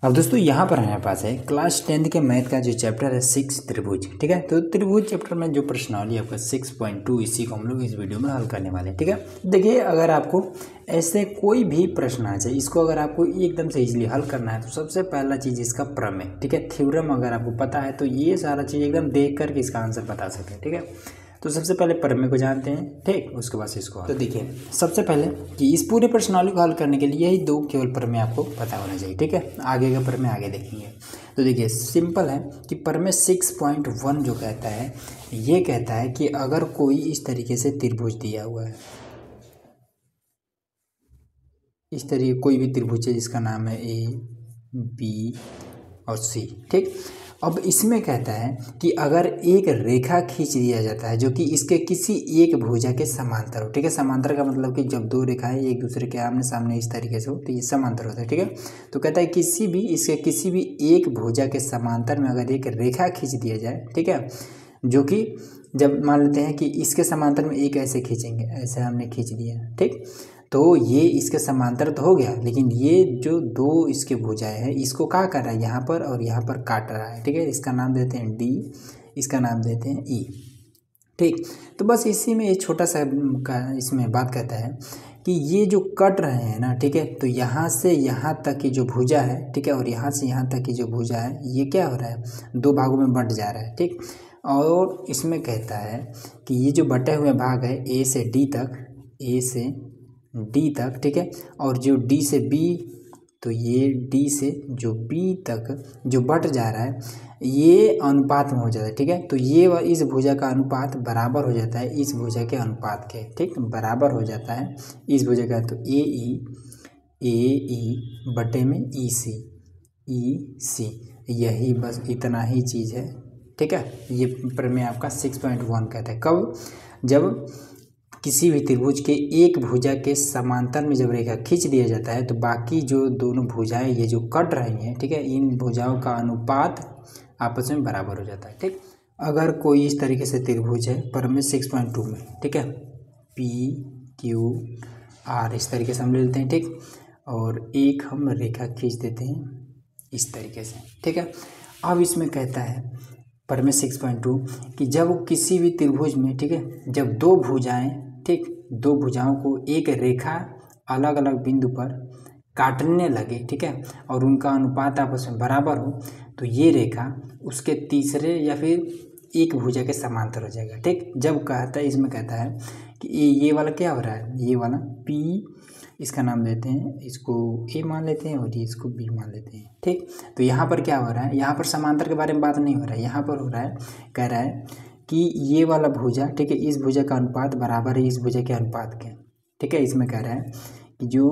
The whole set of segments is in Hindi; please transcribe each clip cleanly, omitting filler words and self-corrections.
अब दोस्तों यहाँ पर हमारे पास है क्लास 10th के मैथ का जो चैप्टर है 6 त्रिभुज। ठीक है, तो त्रिभुज चैप्टर में जो प्रश्नावली आपका 6.2 इसी को हम लोग इस वीडियो में हल करने वाले हैं। ठीक है, देखिए अगर आपको ऐसे कोई भी प्रश्न आ जाए, इसको अगर आपको एकदम से इजीली हल करना है तो सबसे पहला चीज़ इसका प्रमेय। ठीक है, थ्योरम अगर आपको पता है तो ये सारा चीज़ एकदम देख करके इसका आंसर बता सके। ठीक है, तो सबसे पहले प्रमेय को जानते हैं, ठीक, उसके बाद इसको तो देखिए सबसे पहले कि इस पूरे प्रश्नावली को हल करने के लिए यही दो केवल प्रमेय आपको पता होना चाहिए। ठीक है, आगे का प्रमेय आगे देखेंगे। तो देखिए सिंपल है कि प्रमेय 6.1 जो कहता है, ये कहता है कि अगर कोई इस तरीके से त्रिभुज दिया हुआ है, इस तरीके कोई भी त्रिभुज है जिसका नाम है ए बी और सी। ठीक, अब इसमें कहता है कि अगर एक रेखा खींच दिया जाता है जो कि इसके किसी एक भुजा के समांतर हो। ठीक है, समांतर का मतलब कि जब दो रेखाएं एक दूसरे के आमने सामने इस तरीके से हो तो ये समांतर होता है। ठीक है, तो कहता है किसी भी एक भुजा के समांतर में अगर एक रेखा खींच दिया जाए, ठीक है, जो कि जब मान लेते हैं कि इसके समांतर में एक ऐसे खींचेंगे, ऐसे हमने खींच दिया, ठीक, तो ये इसके समांतर तो हो गया, लेकिन ये जो दो इसके भुजाएं हैं इसको क्या कर रहा है, यहाँ पर और यहाँ पर काट रहा है। ठीक है, इसका नाम देते हैं डी, इसका नाम देते हैं ई। ठीक, तो बस इसी में एक छोटा सा का इसमें बात कहता है कि ये जो कट रहे हैं ना, ठीक है, तो यहाँ से यहाँ तक की जो भुजा है, ठीक है, और यहाँ से यहाँ तक की जो भुजा है, ये क्या हो रहा है, दो भागों में बंट जा रहा है। ठीक, और इसमें कहता है कि ये जो बटे हुए भाग है ए से डी तक, ए से डी तक, ठीक है, और जो डी से बी, तो ये डी से जो बी तक जो बट जा रहा है ये अनुपात में हो जाता है। ठीक है, तो ये इस भुजा का अनुपात बराबर हो जाता है इस भुजा के अनुपात के। ठीक, बराबर हो जाता है इस भुजा का, तो ए ई बटे में ई सी, यही बस इतना ही चीज़ है। ठीक है, ये प्रमेय आपका 6.1 कहता है। कब, जब किसी भी त्रिभुज के एक भुजा के समांतर में जब रेखा खींच दिया जाता है तो बाकी जो दोनों भुजाएं ये जो कट रही हैं, ठीक है, इन भुजाओं का अनुपात आपस में बराबर हो जाता है। ठीक, अगर कोई इस तरीके से त्रिभुज है प्रमेय 6.2 में, ठीक है, पी क्यू आर इस तरीके से हम ले लेते हैं। ठीक, और एक हम रेखा खींच देते हैं इस तरीके से। ठीक है, अब इसमें कहता है प्रमेय 6.2 कि जब किसी भी त्रिभुज में, ठीक है, जब दो भुजाएं, ठीक, दो भुजाओं को एक रेखा अलग अलग बिंदु पर काटने लगे, ठीक है, और उनका अनुपात आपस में बराबर हो, तो ये रेखा उसके तीसरे या फिर एक भुजा के समांतर हो जाएगा। ठीक, जब कहता है, इसमें कहता है कि ये वाला क्या हो रहा है, ये वाला पी, इसका नाम देते हैं, इसको ए मान लेते हैं और ये इसको बी मान लेते हैं। ठीक, तो यहाँ पर क्या हो रहा है, यहाँ पर समांतर के बारे में बात नहीं हो रहा है, यहाँ पर हो रहा है, कह रहा है कि ये वाला भुजा, ठीक है, इस भुजा का अनुपात बराबर है इस भुजा के अनुपात के। ठीक है, इसमें कह रहा है कि जो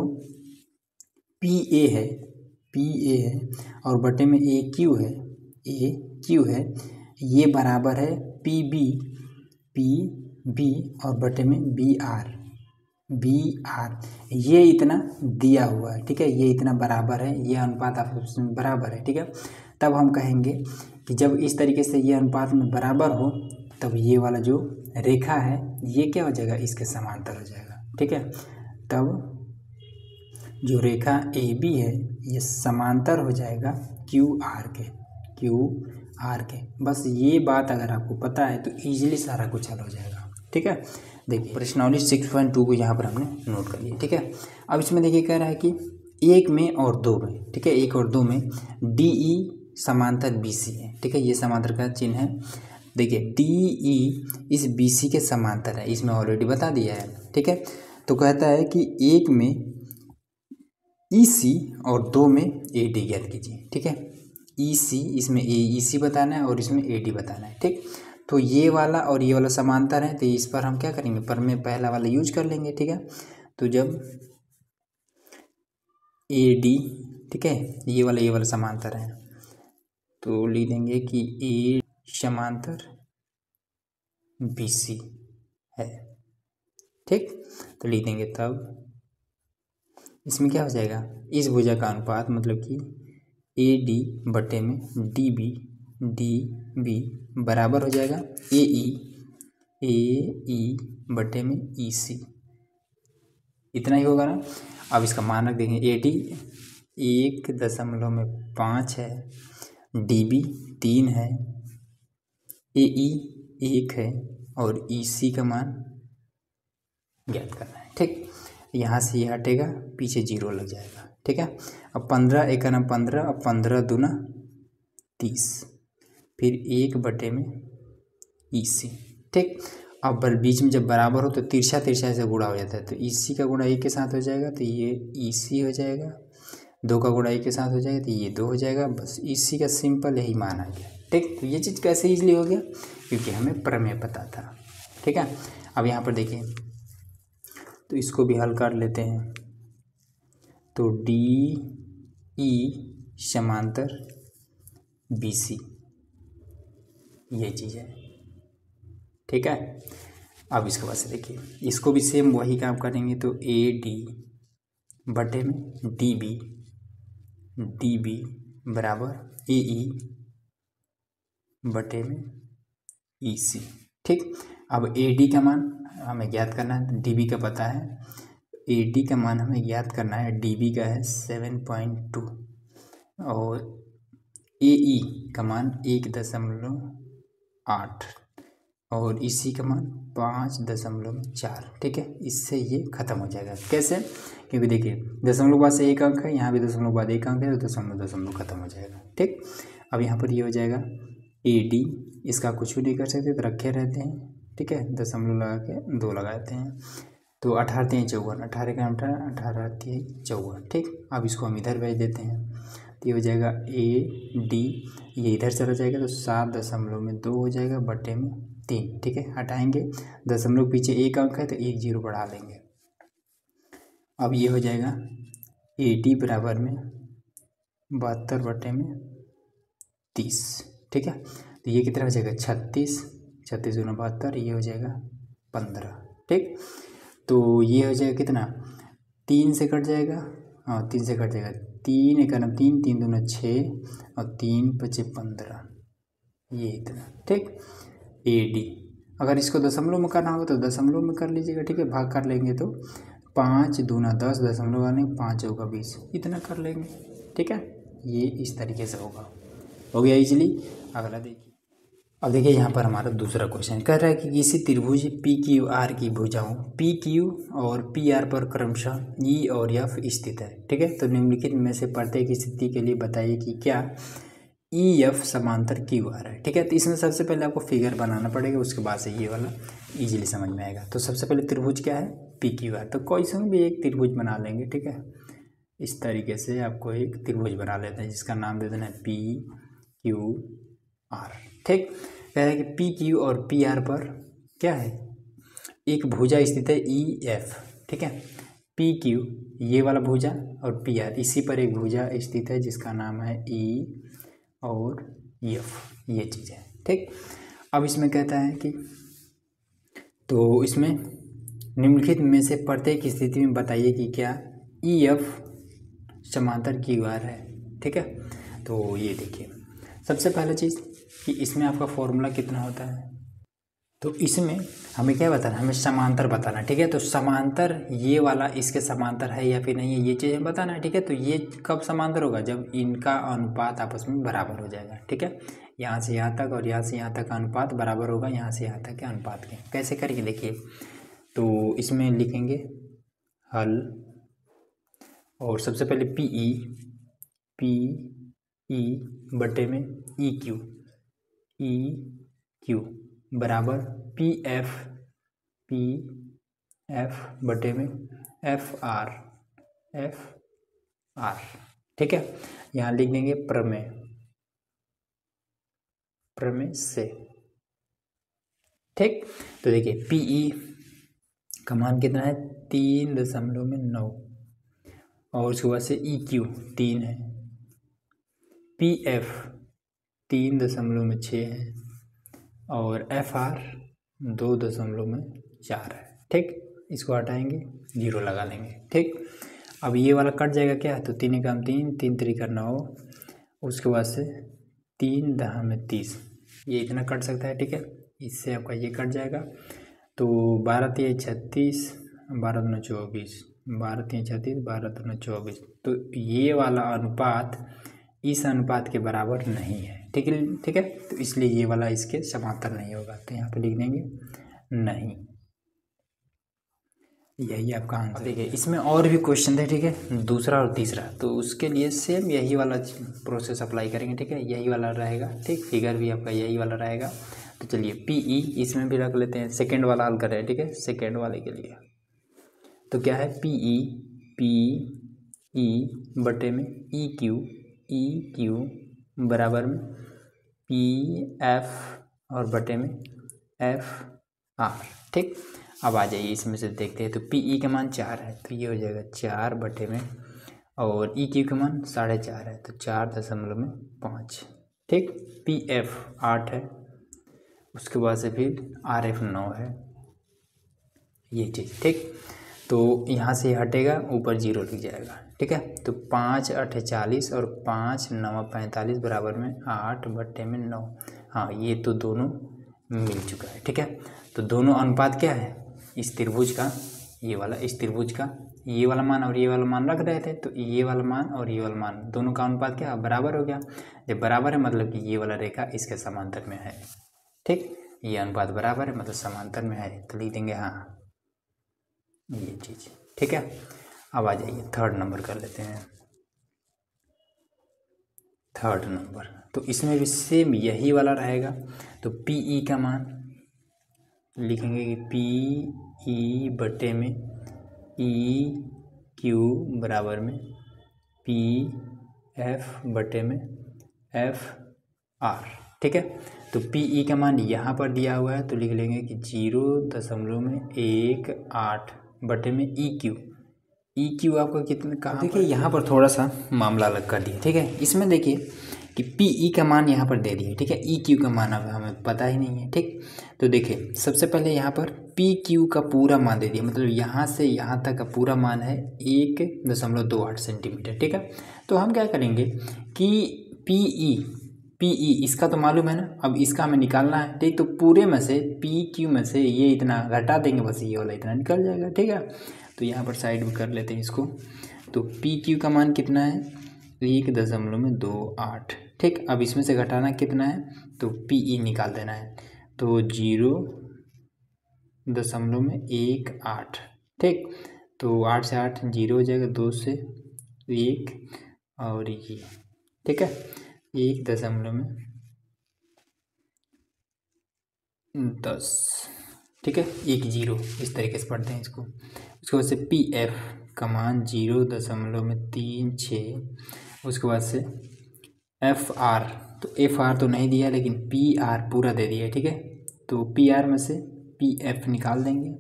पी ए है और बटे में ए क्यू है, ये बराबर है पी बी और बटे में बी आर, ये इतना दिया हुआ है। ठीक है, ये इतना बराबर है, ये अनुपात आपस में बराबर है। ठीक है, तब हम कहेंगे कि जब इस तरीके से ये अनुपात में बराबर हो तब ये वाला जो रेखा है ये क्या हो जाएगा, इसके समांतर हो जाएगा। ठीक है, तब जो रेखा ए बी है ये समांतर हो जाएगा क्यू आर के। बस ये बात अगर आपको पता है तो इजीली सारा कुछ हल हो जाएगा। ठीक है, देखिए प्रश्नावली 6.2 को यहाँ पर हमने नोट कर लिया। ठीक है, अब इसमें देखिए कह रहा है कि एक में और दो में, ठीक है, एक और दो में डी ई समांतर बी सी है। ठीक है, ये समांतर का चिन्ह है। देखिए डी ई इस बी सी के समांतर है, इसमें ऑलरेडी बता दिया है। ठीक है, तो कहता है कि एक में ई सी और दो में ए डी ज्ञात कीजिए। ठीक है, ई सी, इसमें ई सी बताना है और इसमें ए डी बताना है। ठीक, तो ये वाला और ये वाला समांतर है, तो इस पर हम क्या करेंगे, प्रमेय पहला वाला यूज कर लेंगे। ठीक है, तो जब ए डी, ठीक है, ये वाला समांतर है तो लिख देंगे कि ए समांतर बी सी है। ठीक, तो लिख देंगे, तब इसमें क्या हो जाएगा, इस भुजा का अनुपात मतलब कि ए डी बटे में डी बी बराबर हो जाएगा ए ई बटे में ई सी, इतना ही होगा ना। अब इसका मान रख देंगे ए डी 1.5 है, DB 3 है, AE 1 है और EC का मान ज्ञात करना है। ठीक, यहाँ से ये हटेगा, पीछे 0 लग जाएगा। ठीक है, अब 15 × 15 और 15 दूना 30, फिर 1/में EC। ठीक, अब बीच में जब बराबर हो तो तिरछा तिरछा ऐसे गुणा हो जाता है, तो EC का गुणा 1 के साथ हो जाएगा तो ये EC हो जाएगा, 2 का गुणा 1 के साथ हो जाएगा तो ये 2 हो जाएगा। बस EC का सिंपल यही मान आ गया। ठीक, तो ये चीज़ कैसे ईजिली हो गया, क्योंकि हमें प्रमेय पता था। ठीक है, अब यहाँ पर देखिए, तो इसको भी हल कर लेते हैं। तो DE समांतर BC, ये चीज़ है। ठीक है, अब इसके बाद से देखिए, इसको भी सेम वही काम करेंगे। तो AD बटे में DB बराबर AE बटे में EC। ठीक, अब AD का मान हमें ज्ञात करना है, DB का पता है, AD का मान हमें ज्ञात करना है, DB का है 7.2 और AE का मान 1.8 और EC का मान 5.4। ठीक है, इससे ये ख़त्म हो जाएगा। कैसे, क्योंकि देखिए दशमलव बाद से 1 अंक है, यहाँ भी दशमलव बाद 1 अंक है, तो दशमलव खत्म हो जाएगा। ठीक, अब यहाँ पर ये हो जाएगा AD, इसका कुछ भी नहीं कर सकते तो रखे रहते हैं। ठीक है, दशमलव लगा के 2 लगाते हैं, तो 18 × 3 = 54, 18 × 18, 18 × 3 = 54। ठीक, अब इसको हम इधर भेज देते हैं, तो ये हो जाएगा AD, ये इधर चला जाएगा तो 7.2 हो जाएगा बटे में 3। ठीक है, हटाएंगे, दशमलव पीछे 1 अंक है तो 1 0 बढ़ा लेंगे। अब ये हो जाएगा AD बराबर में 72 बटे में 30। ठीक है, तो ये कितना हो जाएगा 36, 36 × 72, ये हो जाएगा 15। ठीक, तो ये हो जाएगा कितना, 3 से कट जाएगा, हाँ 3 से कट जाएगा, 3 × 3, 3 दूना 6 और 3 × 5 = 15, ये इतना। ठीक, AD अगर इसको दशमलव में करना होगा तो दशमलव में कर लीजिएगा। ठीक है, भाग कर लेंगे तो 5 दूना 10, दशमलव आने 5 × 20, इतना कर लेंगे। ठीक है, ये इस तरीके से होगा, हो गया इजीली। अगला देखिए, अब देखिए यहाँ पर हमारा दूसरा क्वेश्चन कह रहा है कि किसी त्रिभुज PQR की भुजाओं PQ और PR पर क्रमशः E और F स्थित है। ठीक है, तो निम्नलिखित में से प्रत्येक स्थिति के लिए बताइए कि क्या EF समांतर QR है। ठीक है, तो इसमें सबसे पहले आपको फिगर बनाना पड़ेगा, उसके बाद से ये वाला इजीली समझ में आएगा। तो सबसे पहले त्रिभुज क्या है, PQR। तो कोई सा भी एक त्रिभुज बना लेंगे। ठीक है, इस तरीके से आपको एक त्रिभुज बना लेते हैं, जिसका नाम दे देना है PQR। ठीक, कह रहा है कि PQ और PR पर क्या है, एक भुजा स्थित है EF। ठीक है, PQ ये वाला भुजा और PR इसी पर एक भुजा स्थित है जिसका नाम है E और F, ये चीज़ है। ठीक, अब इसमें कहता है कि तो इसमें निम्नलिखित में से प्रत्येक स्थिति में बताइए कि क्या EF समांतर QR है। ठीक है, तो ये देखिए, सबसे पहला चीज़ कि इसमें आपका फॉर्मूला कितना होता है, तो इसमें हमें क्या बताना, हमें समांतर बताना। ठीक है, तो समांतर ये वाला इसके समांतर है या फिर नहीं है, ये चीज़ हमें बताना है। ठीक है, तो ये कब समांतर होगा, जब इनका अनुपात आपस में बराबर हो जाएगा। ठीक है, यहाँ से यहाँ तक और यहाँ से यहाँ तक का अनुपात बराबर होगा, यहाँ से यहाँ तक के अनुपात के। कैसे करेंगे देखिए, तो इसमें लिखेंगे हल, और सबसे पहले PE बटे में EQ बराबर PF बटे में FR। ठीक है, यहाँ लिख देंगे प्रमेय से। ठीक, तो देखिए PE का मान कितना है 3.9 और उसके बाद से EQ 3 है, PF 3.6 है और FR 2.4 है। ठीक, इसको हटाएंगे, 0 लगा लेंगे। ठीक, अब ये वाला कट जाएगा क्या, तो 3 × 3, 3 × 3 = 9, उसके बाद से 3 × 10 = 30, ये इतना कट सकता है। ठीक है, इससे आपका ये कट जाएगा, तो 12 × 3 = 36, 12 × 2 = 24, 12 3 36, 12 2 24। तो ये वाला अनुपात इस अनुपात के बराबर नहीं है। ठीक है, ठीक है। तो इसलिए ये वाला इसके समांतर नहीं होगा। तो यहाँ पे लिख देंगे नहीं। यही आपका आंसर। देखिए इसमें और भी क्वेश्चन थे, ठीक है, दूसरा और तीसरा। तो उसके लिए सेम यही वाला प्रोसेस अप्लाई करेंगे। ठीक है, यही वाला रहेगा। ठीक, फिगर भी आपका यही वाला रहेगा। तो चलिए पीई इसमें भी रख लेते हैं। सेकेंड वाला हल कर रहे हैं। ठीक है, सेकेंड वाले के लिए तो क्या है, पी बटे में ई क्यू बराबर में पी एफ और बटे में एफ आर। ठीक, अब आ जाइए इसमें से देखते हैं। तो पीई का मान 4 है, तो ये हो जाएगा 4 बटे में, और ई क्यू का मान 4.5 है, तो 4.5। ठीक, पी एफ 8 है, उसके बाद से फिर आर एफ 9 है, ये चीज़। ठीक, तो यहाँ से हटेगा, ऊपर 0 लिख जाएगा। ठीक है, तो 5 8 40 और 5 9 45 बराबर में 8 बटे में 9। हाँ, ये तो दोनों मिल चुका है। ठीक है, तो दोनों अनुपात क्या है, इस त्रिभुज का, ये वाला इस त्रिभुज का ये वाला मान और ये वाला मान रख रहे थे। तो ये वाला मान और ये वाला मान दोनों का अनुपात क्या बराबर हो गया। जब बराबर है मतलब कि ये वाला रेखा इसके समांतर में है। ठीक, ये अनुपात बराबर है मतलब समांतर में है, तो लिख देंगे हाँ ये चीज़। ठीक है, अब आ जाइए थर्ड नंबर कर लेते हैं। थर्ड नंबर तो इसमें भी सेम यही वाला रहेगा। तो पीई का मान लिखेंगे कि पीई बटे में ई क्यू बराबर में पी एफ बटे में एफ आर। ठीक है, तो पीई का मान यहाँ पर दिया हुआ है, तो लिख लेंगे कि 0.18 बटे में ई क्यू आपका कितना कहाँ। देखिए यहाँ पर थोड़ा सा मामला अलग कर दिया। ठीक है, इसमें देखिए कि पीई का मान यहाँ पर दे दिए। ठीक है, ई क्यू का मान अब हमें पता ही नहीं है। ठीक, तो देखिए सबसे पहले यहाँ पर पी क्यू का पूरा मान दे दिया, मतलब यहाँ से यहाँ तक का पूरा मान है 1.28 सेंटीमीटर। ठीक है, तो हम क्या करेंगे कि पीई इसका तो मालूम है ना, अब इसका हमें निकालना है। ठीक, तो पूरे में से पी क्यू में से ये इतना घटा देंगे, बस ये वाला इतना निकल जाएगा। ठीक है, तो यहाँ पर साइड में कर लेते हैं इसको। तो पी क्यू का मान कितना है, 1.28। ठीक, अब इसमें से घटाना कितना है, तो पीई निकाल देना है, तो 0.18। ठीक, तो 8 से 8 0 हो जाएगा, 2 से 1 और ये। ठीक है, 1.10। ठीक है, 1 0 इस तरीके से पढ़ते हैं इसको। उसके बाद से पी एफ का मान 0.36। उसके बाद से एफ आर, तो एफ आर तो नहीं दिया लेकिन पी आर पूरा दे दिया। ठीक है, तो पी आर में से पी एफ निकाल देंगे,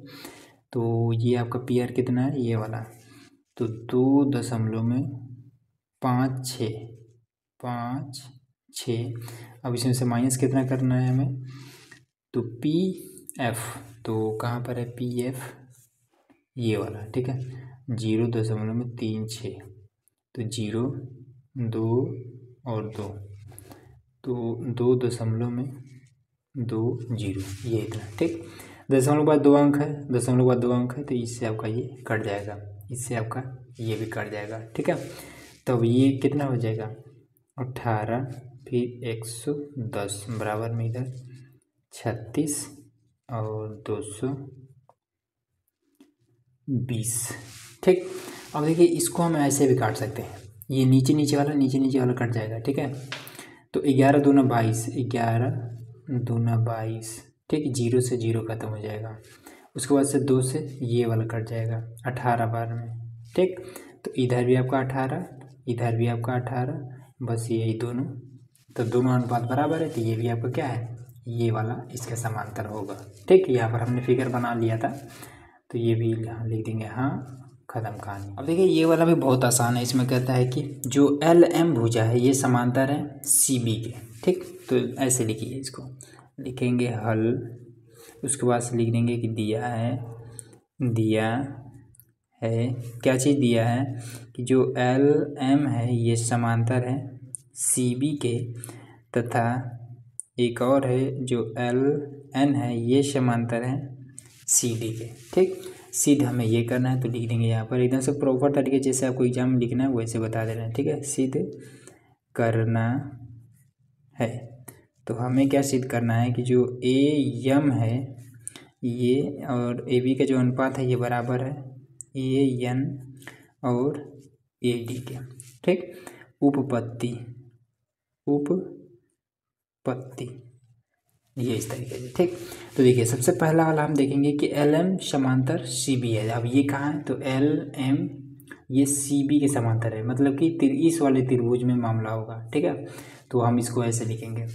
तो ये आपका पी आर कितना है, ये वाला, तो 2.56। अब इसमें से माइनस कितना करना है हमें, तो पी एफ, तो कहाँ पर है पी एफ, ये वाला। ठीक है, 0.36, तो 0 2 और 2, तो 2.20 ये इतना। ठीक, दशमलव के बाद 2 अंक है, दशमलव के बाद 2 अंक है, तो इससे आपका ये कट जाएगा, इससे आपका ये भी कट जाएगा। ठीक है, तब ये कितना हो जाएगा 18 फिर 110 बराबर में इधर 36 और 220। ठीक, अब देखिए इसको हम ऐसे भी काट सकते हैं, ये नीचे नीचे वाला कट जाएगा। ठीक है, तो 11 दूना 22, 11 दूना 22। ठीक, 0 से 0 खत्म हो जाएगा। उसके बाद से 2 से ये वाला कट जाएगा, 18 बार में। ठीक, तो इधर भी आपका 18, इधर भी आपका 18, बस यही दोनों, तो दोनों अनुपात बराबर है, तो ये भी आपका क्या है, ये वाला इसके समांतर होगा। ठीक, यहाँ पर हमने फिगर बना लिया था, तो ये भी यहाँ लिख देंगे हाँ, खत्म कहानी। अब देखिए ये वाला भी बहुत आसान है। इसमें कहता है कि जो एल एम भुजा है ये समांतर है सी बी के। ठीक, तो ऐसे लिखिए, इसको लिखेंगे हल। उसके बाद से लिख देंगे कि दिया है क्या चीज़ दिया है कि जो एल एम है ये समांतर है सी बी के, तथा एक और है जो एल एन है ये समांतर है सी डी के। ठीक, सिद्ध हमें ये करना है तो लिख देंगे यहाँ पर एकदम से प्रॉपर तरीके जैसे आपको एग्जाम में लिखना है वैसे बता दे रहे हैं, ठीक है। सिद्ध करना है तो हमें क्या सिद्ध करना है कि जो ए यम है ये और ए बी का जो अनुपात है ये बराबर है ए एन और ए डी के, ठीक। उपपत्ति ये इस तरीके से, ठीक। तो देखिए सबसे पहला वाला हम देखेंगे कि एल एम समांतर सी बी है। अब ये कहाँ है तो एल एम ये सी बी के समांतर है, मतलब कि इस वाले त्रिभुज में मामला होगा, ठीक है। तो हम इसको ऐसे लिखेंगे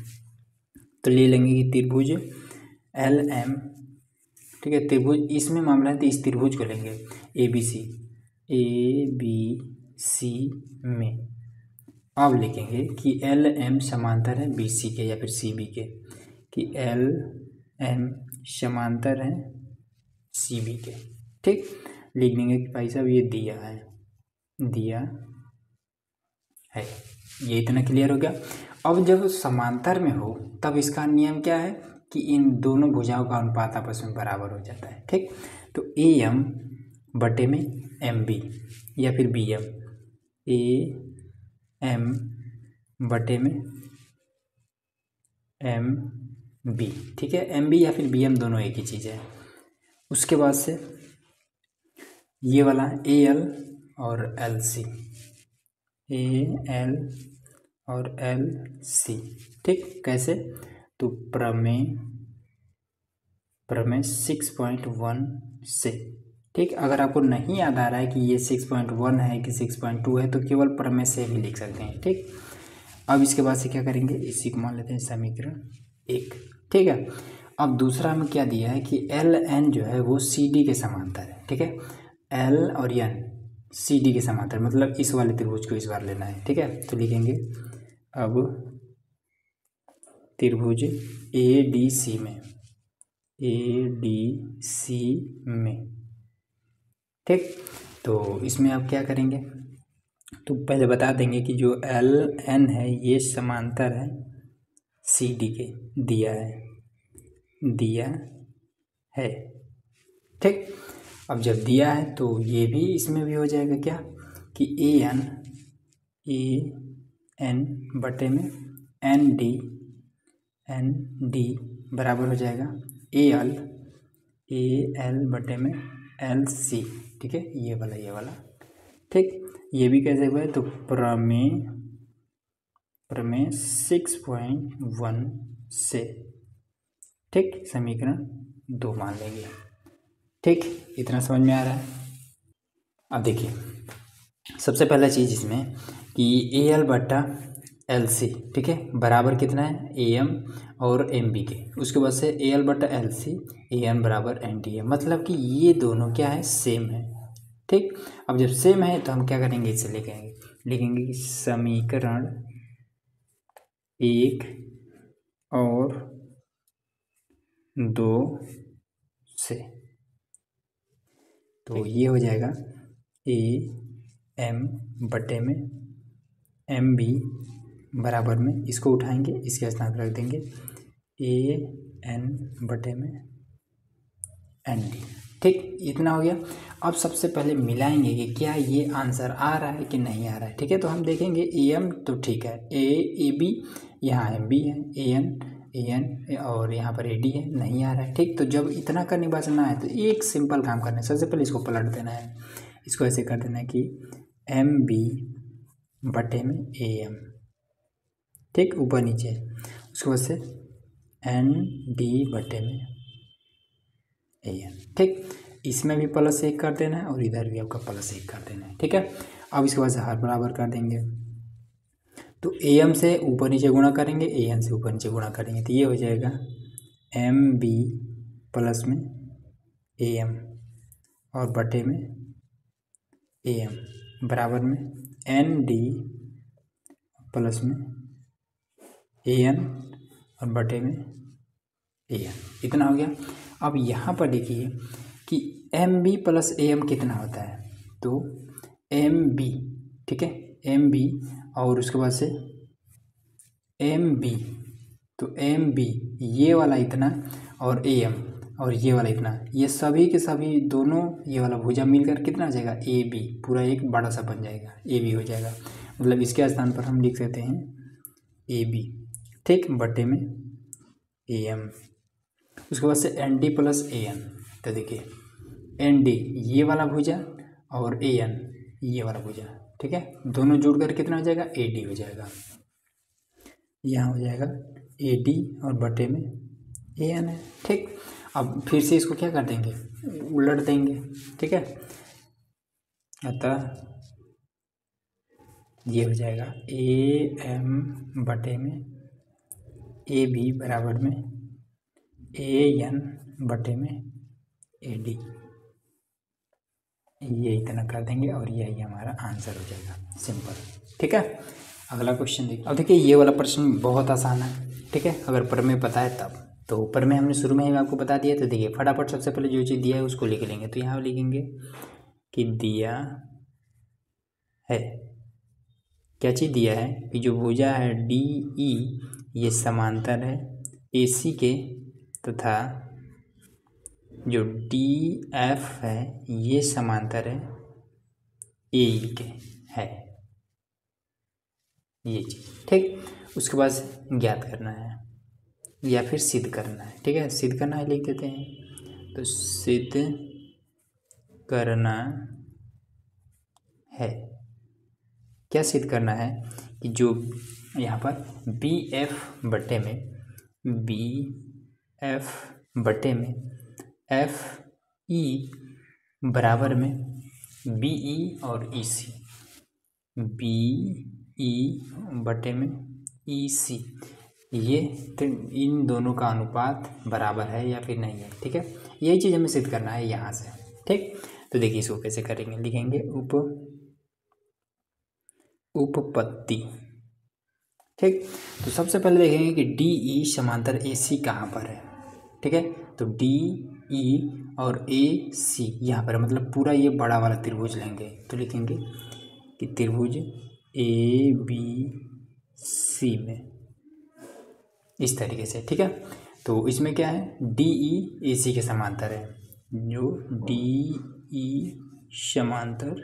तो ले लेंगे कि त्रिभुज एल एम, ठीक है, त्रिभुज इसमें मामला है तो इस त्रिभुज को लेंगे ए बी सी में। अब लिखेंगे कि एल एम समांतर है बी सी के या फिर सी बी के, कि एल एम समांतर है सी बी के, ठीक। लिख देंगे कि भाई साहब ये दिया है, ये इतना क्लियर हो गया। अब जब समांतर में हो तब इसका नियम क्या है कि इन दोनों भुजाओं का अनुपात आपस में बराबर हो जाता है, ठीक। तो ए एम बटे में एम बी या फिर बी एम, ए एम बटे में एम बी, ठीक है। एम बी या फिर बी एम दोनों एक ही चीज़ है। उसके बाद से ये वाला ए एल और एल सी, ए एल और एल सी, ठीक। कैसे तो प्रमेय 6.1 से, ठीक। अगर आपको नहीं याद आ रहा है कि ये 6.1 है कि 6.2 है तो केवल प्रमेय से भी लिख सकते हैं, ठीक। अब इसके बाद से क्या करेंगे, इसी को मान लेते हैं समीकरण 1, ठीक है। अब दूसरा में क्या दिया है कि एल एन जो है वो सी डी के समांतर है, ठीक है। एल और एन सी डी के समांतर, मतलब इस वाले त्रिभुज को इस बार लेना है, ठीक है। तो लिखेंगे अब त्रिभुज ए डी सी में, ठीक। तो इसमें आप क्या करेंगे तो पहले बता देंगे कि जो एल एन है ये समांतर है सी डी के, दिया है, ठीक। अब जब दिया है तो ये भी इसमें भी हो जाएगा क्या कि ए एन बटे में एन डी बराबर हो जाएगा ए एल बटे में एल सी, ठीक है। ये वाला, ठीक। ये भी कैसे हुआ है तो प्रमेय 6.1 से, ठीक। समीकरण 2 मान लेंगे, ठीक। इतना समझ में आ रहा है। अब देखिए सबसे पहला चीज़ इसमें कि ए एल बट्टा एल सी, ठीक है, बराबर कितना है ए एम और एम बी के। उसके बाद से ए एल बट्टा एल सी ए एन बराबर एन डी है, मतलब कि ये दोनों क्या है सेम है, ठीक। अब जब सेम है तो हम क्या करेंगे, इसे लिखेंगे कि समीकरण 1 और 2 से, तो ये हो जाएगा ए एम बटे में एम बी बराबर में, इसको उठाएंगे इसके स्थान पर रख देंगे ए एन बटे में एन डी, ठीक। इतना हो गया। अब सबसे पहले मिलाएंगे कि क्या ये आंसर आ रहा है कि नहीं आ रहा है, ठीक है। तो हम देखेंगे ए एम तो ठीक है, ए बी यहाँ एम बी है, ए एन और यहाँ पर ए डी है, नहीं आ रहा है, ठीक। तो जब इतना करने के बाद ना है तो एक सिंपल काम करना है, सबसे पहले इसको पलट देना है, इसको ऐसे कर देना है कि एम बी बटे में ए एम, ठीक, ऊपर नीचे। उसके बाद से एन डी बटे में ए एन, ठीक। इसमें भी +1 कर देना है और इधर भी आपका +1 कर देना है, ठीक है। अब इसके बाद से हर बराबर कर देंगे तो ए एम से ऊपर नीचे गुणा करेंगे, ए एन से ऊपर नीचे गुणा करेंगे तो ये हो जाएगा एम बी प्लस में ए एम और बटे में ए एम बराबर में एन डी प्लस में ए एन और बटे में ए एन, इतना हो गया। अब यहाँ पर देखिए कि M B plus A M कितना होता है तो एम बी, ठीक है, एम बी और उसके बाद से एम बी, तो एम बी ये वाला इतना और ए एम और ये वाला इतना, ये सभी के सभी दोनों ये वाला भुजा मिलकर कितना आ जाएगा ए बी, पूरा एक बड़ा सा बन जाएगा, ए बी हो जाएगा। मतलब इसके स्थान पर हम लिख सकते हैं ए बी, ठीक, बटे में ए एम। उसके बाद से N D plus A N, तो देखिए एन डी ये वाला भुजा और ए एन ये वाला भुजा, ठीक है, दोनों जोड़कर कितना हो जाएगा ए डी हो जाएगा। यहाँ हो जाएगा ए डी और बटे में ए एन है, ठीक। अब फिर से इसको क्या कर देंगे, उलट देंगे, ठीक है। अतः ये हो जाएगा ए एम बटे में ए बी बराबर में ए एन बटे में ए डी, ये इतना कर देंगे और यही हमारा आंसर हो जाएगा, सिंपल, ठीक है। अगला क्वेश्चन देखिए। अब देखिए ये वाला प्रश्न बहुत आसान है, ठीक है, अगर प्रमेय पता है तब। तो प्रमेय हमने शुरू में ही आपको बता दिया, तो देखिए फटाफट सबसे पहले जो चीज़ दिया है उसको लिख लेंगे। तो यहाँ लिखेंगे कि दिया है, क्या चीज़ दिया है कि जो भुजा है डी ई ये समांतर है ए सी के, तथा जो डी एफ है ये समांतर है ए ई के है, ये चीज़, ठीक। उसके बाद ज्ञात करना है या फिर सिद्ध करना है, ठीक है, सिद्ध करना है लिख देते हैं। तो सिद्ध करना है, क्या सिद्ध करना है कि जो यहाँ पर बी एफ बटे में एफ ई बराबर में बी ई और ई सी, बी ई बटे में ई सी, ये इन दोनों का अनुपात बराबर है या फिर नहीं है, ठीक है। यही चीज़ हमें सिद्ध करना है यहाँ से, ठीक। तो देखिए इसको कैसे करेंगे, लिखेंगे उपपत्ति, ठीक। तो सबसे पहले देखेंगे कि डी ई समांतर ए सी कहाँ पर है, ठीक है। तो डी ई और ए सी यहाँ पर है, मतलब पूरा ये बड़ा वाला त्रिभुज लेंगे। तो लिखेंगे कि त्रिभुज ए बी सी में, इस तरीके से, ठीक है। तो इसमें क्या है, डी ई ए सी के समांतर है, जो डी ई समांतर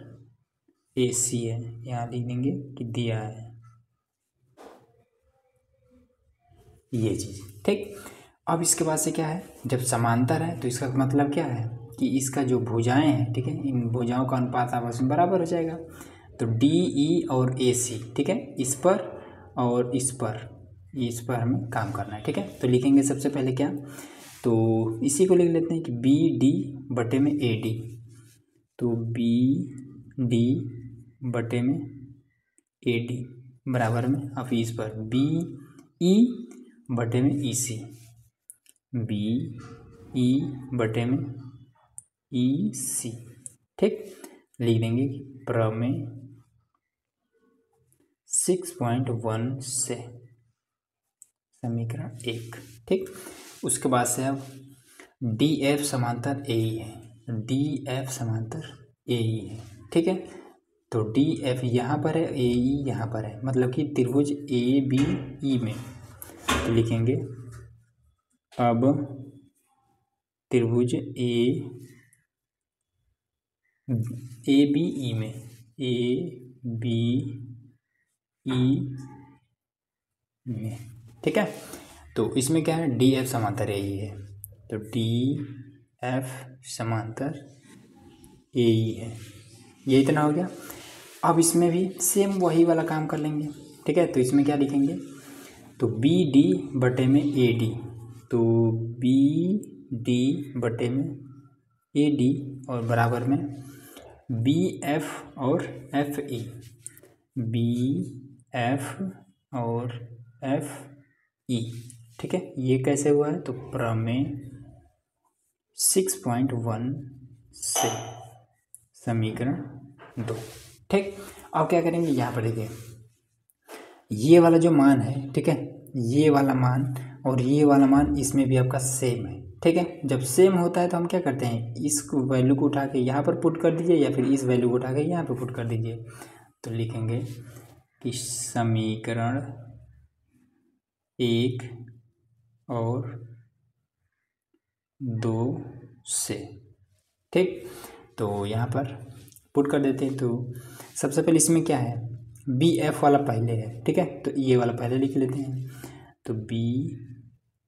ए सी है, यहाँ लिख देंगे कि दिया है ये चीज़, ठीक। अब इसके बाद से क्या है, जब समांतर है तो इसका मतलब क्या है कि इसका जो भुजाएं हैं, ठीक है, इन भुजाओं का अनुपात आपस में बराबर हो जाएगा। तो डी ई और ए सी, ठीक है, इस पर और इस पर हमें काम करना है, ठीक है। तो लिखेंगे सबसे पहले क्या, तो इसी को लिख लेते हैं कि बी डी बटे में ए डी, तो बी डी बटे में ए डी बराबर में, अब इस पर बी ई बटे में ई सी, बी ई बटे में ई सी, ठीक। लिख देंगे कि प्रमेय 6.1 से समीकरण 1, ठीक। उसके बाद से अब डी एफ समांतर ए ई है, डी एफ समांतर ए ई है, ठीक है। तो डी एफ यहाँ पर है, ए ई यहाँ पर है, मतलब कि त्रिभुज ए बी ई में। तो लिखेंगे अब त्रिभुज ए बी ई में, ए बी ई में, ठीक है। तो इसमें क्या है, डी एफ समांतर ए ई है, तो डी एफ समांतर ए ई है, ये इतना हो गया। अब इसमें भी सेम वही वाला काम कर लेंगे, ठीक है। तो इसमें क्या लिखेंगे, तो बी डी बटे में ए डी, तो बी डी बटे में ए डी और बराबर में बी एफ और एफ ई, बी एफ और एफ ई, ठीक है। ये कैसे हुआ है, तो प्रमेय 6.1 से समीकरण 2, ठीक। अब क्या करेंगे, यहाँ पर देखिए ये वाला जो मान है, ठीक है, ये वाला मान और ये वाला मान इसमें भी आपका सेम है, ठीक है। जब सेम होता है तो हम क्या करते हैं, इस वैल्यू को उठा के यहाँ पर पुट कर दीजिए या फिर इस वैल्यू को उठा के यहाँ पर पुट कर दीजिए। तो लिखेंगे कि समीकरण 1 और 2 से। ठीक, तो यहाँ पर पुट कर देते हैं। तो सबसे पहले इसमें क्या है, बी एफ वाला पहले है, ठीक है, तो ये वाला पहले लिख लेते हैं। तो बी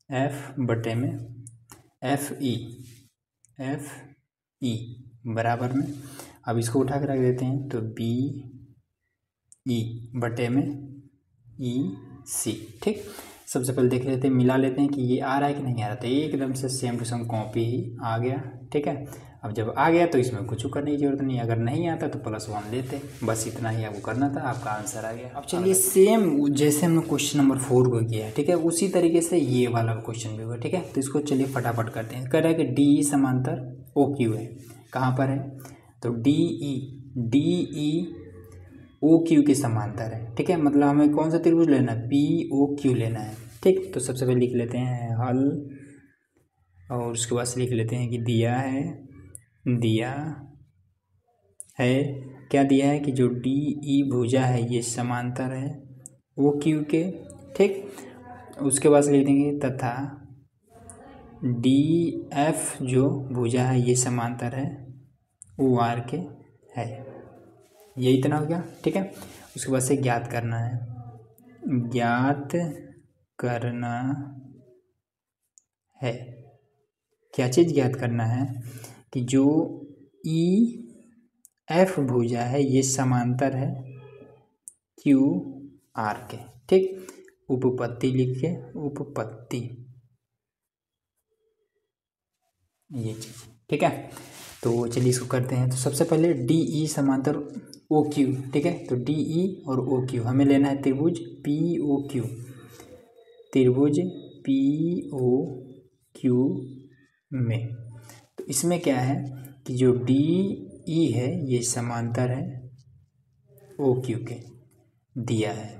एफ बटे में एफ ई बराबर में, अब इसको उठा कर रख देते हैं। तो बी ई बटे में ई सी। ठीक, सबसे पहले देख लेते हैं, मिला लेते हैं कि ये आ रहा है कि नहीं आ रहा। तो एकदम से सेम टू सेम कॉपी ही आ गया। ठीक है, अब जब आ गया तो इसमें कुछ करने की जरूरत नहीं, अगर नहीं आता तो +1 लेते, बस इतना ही आपको करना था, आपका आंसर आ गया। अब चलिए सेम जैसे हमने क्वेश्चन नंबर 4 को किया है, ठीक है, उसी तरीके से ये वाला क्वेश्चन भी होगा। ठीक है, तो इसको चलिए फटाफट करते हैं। कह रहा है कि डी समांतर ओ क्यू है, कहाँ पर है, तो डी ई ओ क्यू के समांतर है। ठीक है, मतलब हमें कौन सा त्रिभुज लेना है, पी ओ क्यू लेना है। ठीक, तो सबसे पहले लिख लेते हैं हल, और उसके बाद से लिख लेते हैं कि दिया है क्या दिया है कि जो डी ई भुजा है ये समांतर है ओ क्यू के। ठीक, उसके बाद से लिख देंगे तथा डी एफ जो भुजा है ये समांतर है ओ आर के है। ये इतना हो गया। ठीक है, उसके बाद से ज्ञात करना है क्या चीज़ ज्ञात करना है कि जो ई एफ भुजा है ये समांतर है क्यू आर के। ठीक, उपपत्ति लिखे, उपपत्ति ये चीज़। ठीक है, तो चलिए इसको करते हैं। तो सबसे पहले डी ई समांतर ओ क्यू। ठीक है, तो डी ई और ओ क्यू हमें लेना है त्रिभुज पी ओ क्यू, त्रिभुज पी ओ क्यू में। तो इसमें क्या है कि जो डी ई है ये समांतर है ओ क्यू के, दिया है।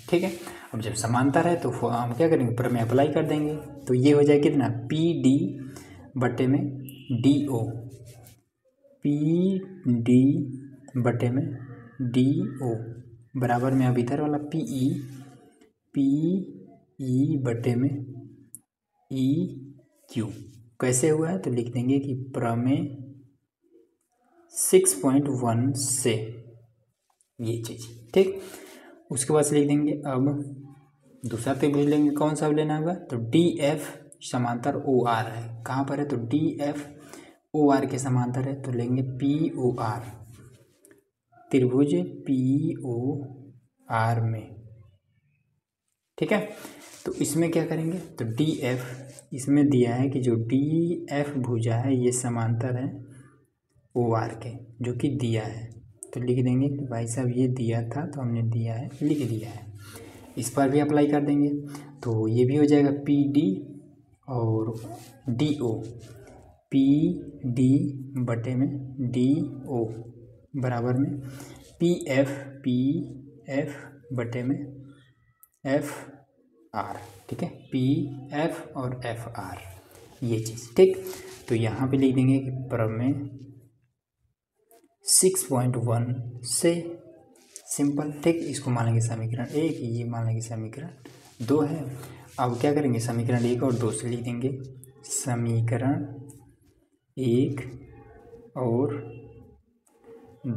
ठीक है, अब जब समांतर है तो हम क्या करेंगे, प्रमेय अप्लाई कर देंगे। तो ये हो जाए कितना, पी डी बटे में डी ओ, पी डी बटे में डी ओ बराबर में, अब इधर वाला पी ई बटे में ई क्यू। कैसे हुआ है, तो लिख देंगे कि प्रमेय 6.1 से ये चीज़। ठीक, उसके बाद से लिख देंगे, अब दूसरा त्रिभुज लेंगे, कौन सा लेना होगा, तो डी एफ समांतर ओ आर है, कहाँ पर है, तो डी एफ ओ आर के समांतर है, तो लेंगे पी ओ आर, त्रिभुज पी ओ आर में। ठीक है, तो इसमें क्या करेंगे, तो डी एफ इसमें दिया है कि जो डी एफ भुजा है ये समांतर है ओ आर के, जो कि दिया है। तो लिख देंगे कि भाई साहब ये दिया था तो हमने दिया है, लिख दिया है। इस पर भी अप्लाई कर देंगे, तो ये भी हो जाएगा पी डी और डी ओ, पी डी बटे में डी ओ बराबर में पी एफ बटे में एफ आर। ठीक है, पी एफ और एफ आर ये चीज़। ठीक, तो यहाँ पे लिख देंगे कि प्रमेय 6.1 से सिंपल। ठीक, इसको मान लेंगे समीकरण 1, ये मान लेंगे समीकरण 2 है। अब क्या करेंगे, समीकरण 1 और 2 से लिख देंगे, समीकरण 1 और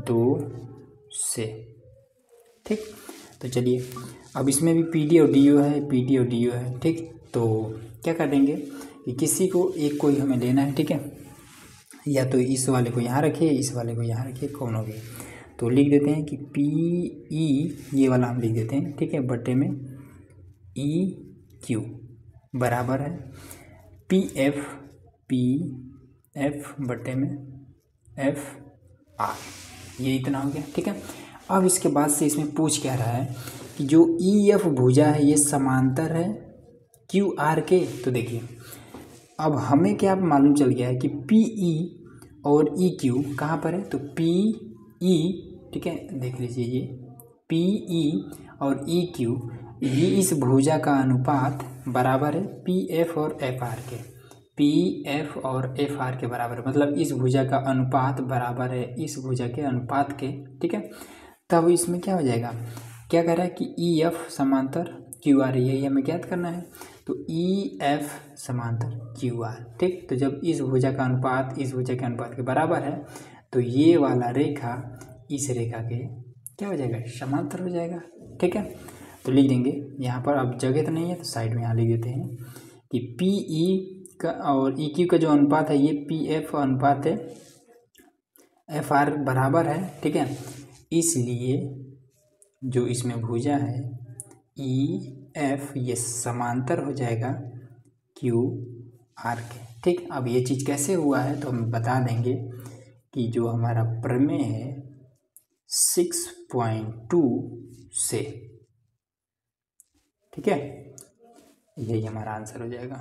2 से। ठीक, तो चलिए अब इसमें भी पी डी और डी ओ है, ठीक, तो क्या कर देंगे कि किसी को एक कोई हमें लेना है। ठीक है, या तो इस वाले को यहाँ रखिए, इस वाले को यहाँ रखिए, कौन हो गया, तो लिख देते हैं कि पी ई ये वाला हम लिख देते हैं। ठीक है, बटे में ई क्यू बराबर है पी एफ बटे में एफ आर, ये इतना हो गया। ठीक है, अब इसके बाद से इसमें पूछ क्या रहा है कि जो ई एफ भुजा है ये समांतर है क्यू आर के। तो देखिए अब हमें क्या मालूम चल गया है कि पी ई और ई क्यू कहाँ पर है, तो पी ई, ठीक है, देख लीजिए ये पी ई और ई क्यू, ये इस भुजा का अनुपात बराबर है पी एफ और एफ आर के, पी एफ और एफ आर के बराबर है, मतलब इस भुजा का अनुपात बराबर है इस भुजा के अनुपात के। ठीक है, तब इसमें क्या हो जाएगा, क्या कह रहा है कि ई एफ समांतर क्यू आर, यही हमें ज्ञात करना है। तो ई एफ समांतर क्यू आर। ठीक, तो जब इस भुजा का अनुपात इस भुजा के अनुपात के बराबर है तो ये वाला रेखा इस रेखा के क्या हो जाएगा, समांतर हो जाएगा। ठीक है, तो लिख देंगे यहाँ पर। अब जगह तो नहीं है तो साइड में यहाँ लिख देते हैं कि पी ई का और ई क्यू का जो अनुपात है ये पी एफ अनुपात है एफ आर बराबर है। ठीक है, इसलिए जो इसमें भुजा है ई एफ ये समांतर हो जाएगा क्यू आर के। ठीक, अब ये चीज़ कैसे हुआ है तो हम बता देंगे कि जो हमारा प्रमेय है 6.2 से। ठीक है, यही हमारा आंसर हो जाएगा।